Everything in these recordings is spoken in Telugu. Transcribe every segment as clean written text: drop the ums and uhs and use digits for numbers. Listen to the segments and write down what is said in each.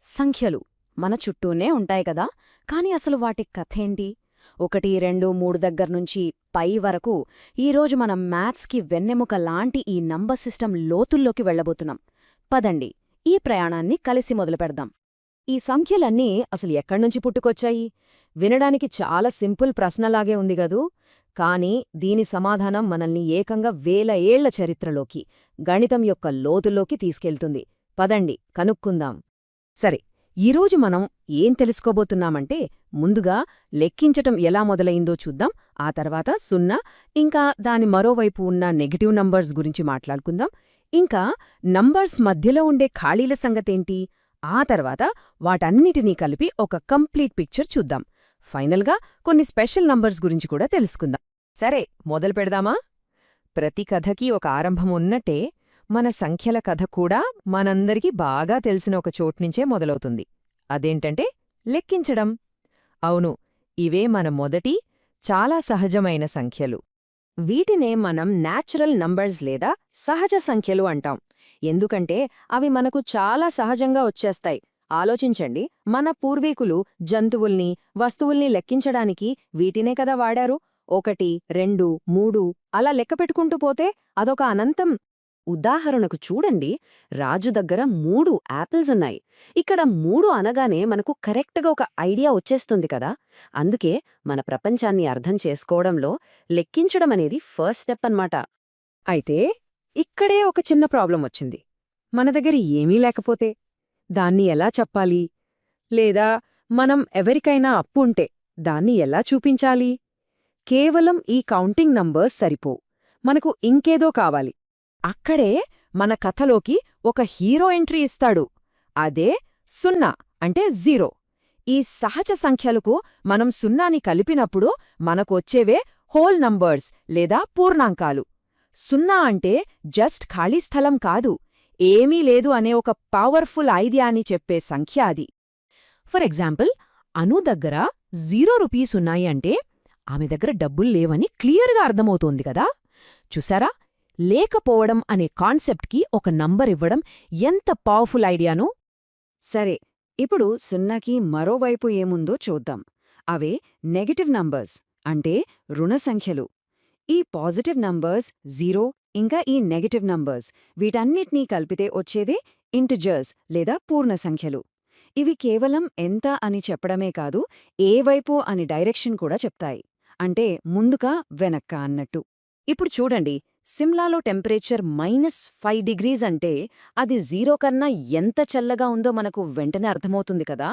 సంఖ్యలు మన చుట్టూనే ఉంటాయి కదా, కాని అసలు వాటి కథేంటి? 1, 2, 3 దగ్గర్నుంచి పై వరకు ఈరోజు మనం మ్యాథ్స్కి వెన్నెముక లాంటి ఈ నంబర్ సిస్టమ్ లోతుల్లోకి వెళ్లబోతున్నాం. పదండి, ఈ ప్రయాణాన్ని కలిసి మొదలుపెడదాం. ఈ సంఖ్యలన్నీ అసలు ఎక్కడ్నుంచి పుట్టుకొచ్చాయి? వినడానికి చాలా సింపుల్ ప్రశ్నలాగే ఉంది గదూ, కానీ దీని సమాధానం మనల్ని ఏకంగా వేల ఏళ్ల చరిత్రలోకి, గణితం యొక్క లోతుల్లోకి తీసుకెళ్తుంది. పదండి, కనుక్కుందాం. సరే, ఈరోజు మనం ఏం తెలుసుకోబోతున్నామంటే, ముందుగా లెక్కించటం ఎలా మొదలయిందో చూద్దాం. ఆ తర్వాత 0, ఇంకా దాని మరోవైపు ఉన్న నెగటివ్ నంబర్స్ గురించి మాట్లాడుకుందాం. ఇంకా నంబర్స్ మధ్యలో ఉండే ఖాళీల సంగతేంటి? ఆ తర్వాత వాటన్నిటినీ కలిపి ఒక కంప్లీట్ పిక్చర్ చూద్దాం. ఫైనల్గా కొన్ని స్పెషల్ నంబర్స్ గురించి కూడా తెలుసుకుందాం. సరే, మొదలు పెడదామా? ప్రతి కథకి ఒక ఆరంభం ఉన్నట్టే మన సంఖ్యల కథ కూడా మనందరికీ బాగా తెలిసిన ఒక చోట్నుంచే మొదలవుతుంది. అదేంటంటే లెక్కించడం. అవును, ఇవే మన మొదటి, చాలా సహజమైన సంఖ్యలు. వీటినే మనం న్యాచురల్ నంబర్స్ లేదా సహజ సంఖ్యలు అంటాం. ఎందుకంటే అవి మనకు చాలా సహజంగా వచ్చేస్తాయి. ఆలోచించండి, మన పూర్వీకులు జంతువుల్ని, వస్తువుల్ని లెక్కించడానికి వీటినే కదా వాడారు. 1, 2, 3 అలా లెక్కపెట్టుకుంటూ పోతే అదొక అనంతం. ఉదాహరణకు చూడండి, రాజు దగ్గర 3 యాపిల్స్ ఉన్నాయి. ఇక్కడ 3 అనగానే మనకు కరెక్ట్గా ఒక ఐడియా వచ్చేస్తుంది కదా. అందుకే మన ప్రపంచాన్ని అర్థం చేసుకోవడంలో లెక్కించడం అనేది ఫస్ట్ స్టెప్ అన్నమాట. అయితే ఇక్కడే ఒక చిన్న ప్రాబ్లం వచ్చింది. మన దగ్గర ఏమీ లేకపోతే దాన్ని ఎలా చెప్పాలి? లేదా మనం ఎవరికైనా అప్పు ఉంటే దాన్ని ఎలా చూపించాలి? కేవలం ఈ కౌంటింగ్ నంబర్స్ సరిపోవు, మనకు ఇంకేదో కావాలి. అక్కడే మన కథలోకి ఒక హీరో ఎంట్రీ ఇస్తాడు. అదే 0 అంటే 0. ఈ సహజ సంఖ్యలకు మనం 0ని కలిపినప్పుడు మనకు వచ్చేవే హోల్ నంబర్స్ లేదా పూర్ణాంకాలు. 0 అంటే జస్ట్ ఖాళీ స్థలం కాదు, ఏమీ లేదు అనే ఒక పవర్ఫుల్ ఐడియాని చెప్పే సంఖ్య అది. ఫర్ ఎగ్జాంపుల్, అను దగ్గర 0 రూపీస్ ఉన్నాయి అంటే ఆమె దగ్గర డబ్బుల్లేవని క్లియర్గా అర్థమవుతోంది కదా. చూసారా, లేకపోవడం అనే కాన్సెప్ట్కి ఒక నంబర్ ఇవ్వడం ఎంత పవర్ఫుల్ ఐడియానో. సరే, ఇప్పుడు 0కి మరోవైపు ఏముందో చూద్దాం. అవే నెగటివ్ నంబర్స్ అంటే రుణ సంఖ్యలు. ఈ పాజిటివ్ నంబర్స్ 0, ఇంకా ఈ నెగటివ్ నంబర్స్, వీటన్నిటినీ కలిపితే వచ్చేదే ఇంటిజర్స్ లేదా పూర్ణ సంఖ్యలు. ఇవి కేవలం ఎంత అని చెప్పడమే కాదు, ఏ వైపు అని డైరెక్షన్ కూడా చెప్తాయి. అంటే ముందుకా వెనక్కా అన్నట్టు. ఇప్పుడు చూడండి, సిమ్లాలో టెంపరేచర్ -5 డిగ్రీస్ అంటే అది 0 కన్నా ఎంత చల్లగా ఉందో మనకు వెంటనే అర్థమవుతుంది కదా.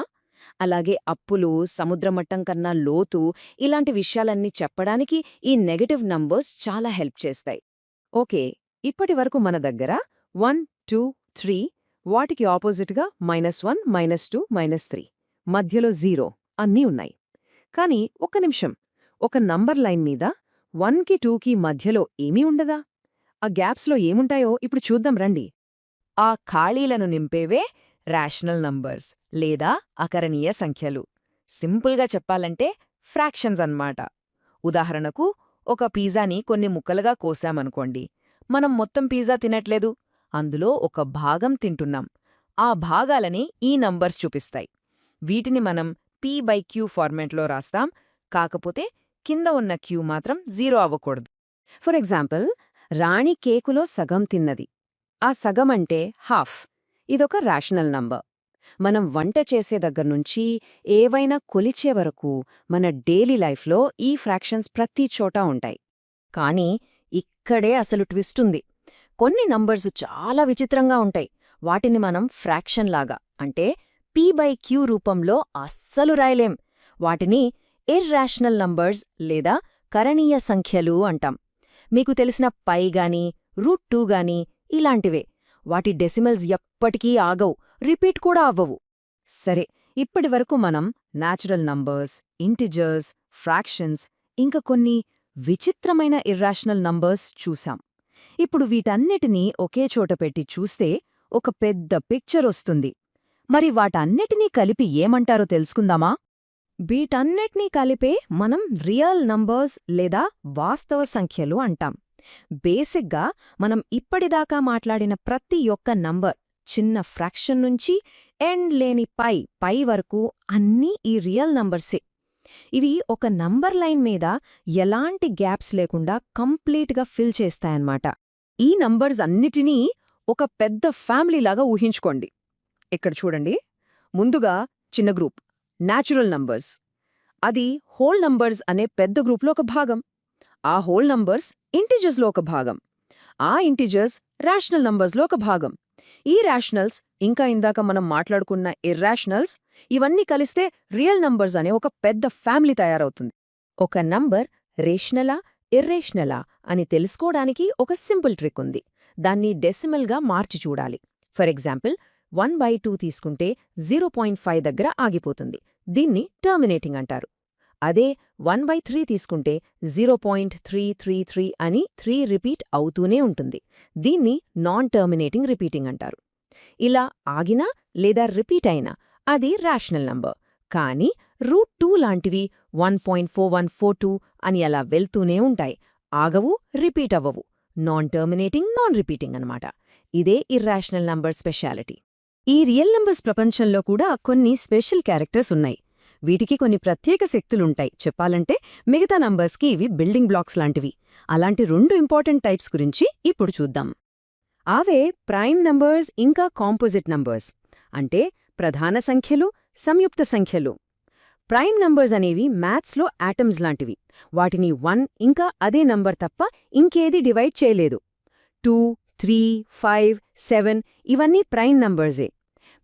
అలాగే అప్పులు, సముద్రమట్టం కన్నా లోతు, ఇలాంటి విషయాలన్నీ చెప్పడానికి ఈ నెగటివ్ నంబర్స్ చాలా హెల్ప్ చేస్తాయి. ఓకే, ఇప్పటివరకు మన దగ్గర 1, 2, 3, వాటికి ఆపోజిట్గా -1, -2, -3, మధ్యలో 0 అన్నీ ఉన్నాయి. కానీ ఒక్క నిమిషం, ఒక నంబర్ లైన్ మీద 1కి 2కి మధ్యలో ఏమీ ఉండదా? ఆ గ్యాప్స్లో ఏముంటాయో ఇప్పుడు చూద్దాం రండి. ఆ ఖాళీలను నింపేవే రేషనల్ నంబర్స్ లేదా అకరణీయ సంఖ్యలు. సింపుల్గా చెప్పాలంటే ఫ్రాక్షన్స్ అన్నమాట. ఉదాహరణకు, ఒక పిజ్జాని కొన్ని ముక్కలుగా కోసామనుకోండి. మనం మొత్తం పిజ్జా తినట్లేదు, అందులో ఒక భాగం తింటున్నాం. ఆ భాగాలని ఈ నంబర్స్ చూపిస్తాయి. వీటిని మనం p/q ఫార్మాట్లో రాస్తాం. కాకపోతే కింద ఉన్న క్యూ మాత్రం 0 అవ్వకూడదు. ఫర్ ఎగ్జాంపుల్, రాణి కేకులో సగం తిన్నది. ఆ సగం అంటే హాఫ్. ఇదొక రేషనల్ నంబర్. మనం వంట చేసే దగ్గర్నుంచి ఏవైనా కొలిచే వరకు మన డైలీ లైఫ్లో ఈ ఫ్రాక్షన్స్ ప్రతి చోటా ఉంటాయి. కానీ ఇక్కడే అసలు ట్విస్టుంది. కొన్ని నంబర్స్ చాలా విచిత్రంగా ఉంటాయి. వాటిని మనం ఫ్రాక్షన్ లాగా అంటే p/q రూపంలో అస్సలు రాయలేం. వాటిని ఇర్రాషనల్ నంబర్స్ లేదా కరణీయ సంఖ్యలు అంటాం. మీకు తెలిసిన పై గాని, √2 గాని ఇలాంటివే. వాటి డెసిమల్స్ ఎప్పటికీ ఆగవు, రిపీట్ కూడా అవ్వవు. సరే, ఇప్పటివరకు మనం న్యాచురల్ నంబర్స్, ఇంటిజర్స్, ఫ్రాక్షన్స్, ఇంకా కొన్ని విచిత్రమైన ఇర్రాషనల్ నంబర్స్ చూసాం. ఇప్పుడు వీటన్నిటినీ ఒకే చోట పెట్టి చూస్తే ఒక పెద్ద పిక్చర్ వస్తుంది. మరి వాటన్నిటినీ కలిపి ఏమంటారో తెలుసుకుందామా? వీటన్నిటినీ కలిపే మనం రియల్ నంబర్స్ లేదా వాస్తవ సంఖ్యలు అంటాం. బేసిక్గా మనం ఇప్పటిదాకా మాట్లాడిన ప్రతి ఒక్క నంబర్ చిన్న ఫ్రాక్షన్ నుంచి ఎండ్ లేని పై వరకు అన్నీ ఈ రియల్ నంబర్సే. ఇవి ఒక నంబర్ లైన్ మీద ఎలాంటి గ్యాప్స్ లేకుండా కంప్లీట్గా ఫిల్ చేస్తాయన్నమాట. ఈ నంబర్స్ అన్నిటినీ ఒక పెద్ద ఫ్యామిలీలాగా ఊహించుకోండి. ఇక్కడ చూడండి, ముందుగా చిన్న గ్రూప్ న్యాచురల్ నంబర్స్. అది హోల్ నంబర్స్ అనే పెద్ద గ్రూప్లో ఒక భాగం. ఆ హోల్ నంబర్స్ ఇంటిజర్స్లో ఒక భాగం. ఆ ఇంటిజర్స్ రేషనల్ నంబర్స్లో ఒక భాగం. ఈ రేషనల్స్ ఇంకా ఇందాక మనం మాట్లాడుకున్న ఇర్రాషనల్స్ ఇవన్నీ కలిస్తే రియల్ నంబర్స్ అనే ఒక పెద్ద ఫ్యామిలీ తయారవుతుంది. ఒక నంబర్ రేషనలా ఇర్రేషనలా అని తెలుసుకోవడానికి ఒక సింపుల్ ట్రిక్ ఉంది. దాన్ని డెసిమల్గా మార్చి చూడాలి. ఫర్ ఎగ్జాంపుల్ 1/2 తీసుకుంటే 0.5 దగ్గర ఆగిపోతుంది. దీన్ని టర్మినేటింగ్ అంటారు. అదే 1/3 తీసుకుంటే 0.333 అని 3 రిపీట్ అవుతూనే ఉంటుంది. దీన్ని నాన్ టర్మినేటింగ్ రిపీటింగ్ అంటారు. ఇలా ఆగినా లేదా రిపీట్ అయినా అది రేషనల్ నంబర్. కానీ √2 లాంటివి 1.4142 అని అలా వెళ్తూనే ఉంటాయి. ఆగవు, రిపీట్ అవ్వవు. నాన్ టర్మినేటింగ్, నాన్ రిపీటింగ్ అన్నమాట. ఇదే ఇర్రాషనల్ నంబర్ స్పెషాలిటీ. ఈ రియల్ నంబర్స్ ప్రపంచంలో కూడా కొన్ని స్పెషల్ క్యారెక్టర్స్ ఉన్నాయి. వీటికి కొన్ని ప్రత్యేక శక్తులుంటాయి. చెప్పాలంటే మిగతా నంబర్స్కి ఇవి బిల్డింగ్ బ్లాక్స్ లాంటివి. అలాంటి 2 ఇంపార్టెంట్ టైప్స్ గురించి ఇప్పుడు చూద్దాం. అవే ప్రైమ్ నంబర్స్ ఇంకా కాంపోజిట్ నంబర్స్, అంటే ప్రధాన సంఖ్యలు, సంయుక్త సంఖ్యలు. ప్రైమ్ నంబర్స్ అనేవి మ్యాథ్స్లో యాటమ్స్ లాంటివి. వాటిని 1 ఇంకా అదే నంబర్ తప్ప ఇంకేది డివైడ్ చేయలేదు. 2, 3, 5, 7 ఇవన్నీ ప్రైమ్ నంబర్సే.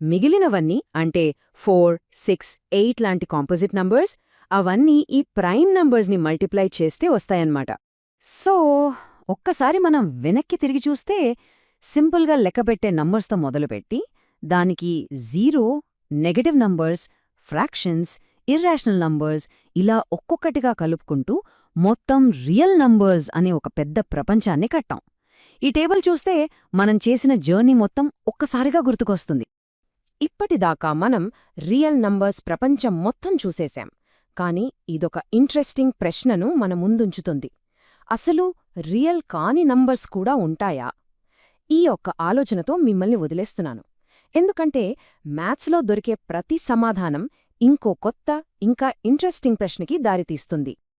మిగిలినవన్నీ అంటే 4, 6, 8 లాంటి కాంపోజిట్ నంబర్స్, అవన్నీ ఈ ప్రైమ్ నంబర్స్ని మల్టిప్లై చేస్తే వస్తాయన్నమాట. సో ఒక్కసారి మనం వెనక్కి తిరిగి చూస్తే సింపుల్గా లెక్కపెట్టే నంబర్స్తో మొదలుపెట్టి దానికి 0, negative numbers, fractions, irrational numbers ఇలా ఒక్కొక్కటిగా కలుపుకుంటూ మొత్తం రియల్ నంబర్స్ అనే ఒక పెద్ద ప్రపంచాన్ని కట్టాం. ఈ టేబుల్ చూస్తే మనం చేసిన జర్నీ మొత్తం ఒక్కసారిగా గుర్తుకొస్తుంది. ఇప్పటిదాకా మనం రియల్ నంబర్స్ ప్రపంచం మొత్తం చూసేశాం. కానీ ఇదొక ఇంట్రెస్టింగ్ ప్రశ్నను మన ముందుంచుతుంది. అసలు రియల్ కాని నంబర్స్ కూడా ఉంటాయా? ఈ ఒక్క ఆలోచనతో మిమ్మల్ని వదిలేస్తున్నాను. ఎందుకంటే మ్యాథ్స్లో దొరికే ప్రతి సమాధానం ఇంకో కొత్త, ఇంకా ఇంట్రెస్టింగ్ ప్రశ్నకి దారితీస్తుంది.